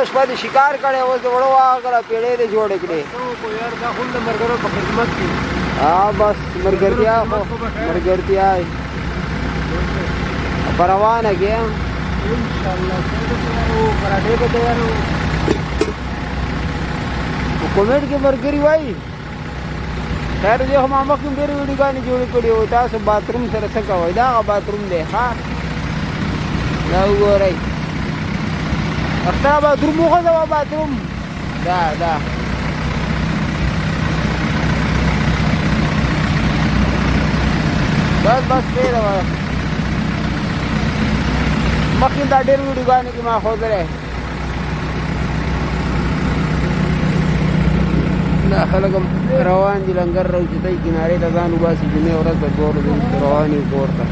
شپه د شکار کړی اوس د وړو هغه پیړۍ دې جوړې کړې دا خو د مرګرو په خدمت کې بس ملګرتیا خو ملګرتیا په روانه کې انشاءالله کراټې به تیار وو په کومیډ کې ملګري وایي خیر دې خو ما مخکې ډېرې ویډیوګانې جوړې کړي وو تاسو باتروم سره څه کوئ دا هغه باتروم دی ښه دا وګورئ اختر باتروم وخوځوه باتروم دا بس پرېږده مخکې دا ډېر ویډیوګانې کې ما ښودلی دا خلک هم روان دي لنګر راوچتئ کنارې ته ځان وباسي جمعې ورځ به دوه ورځې روان یو کور ته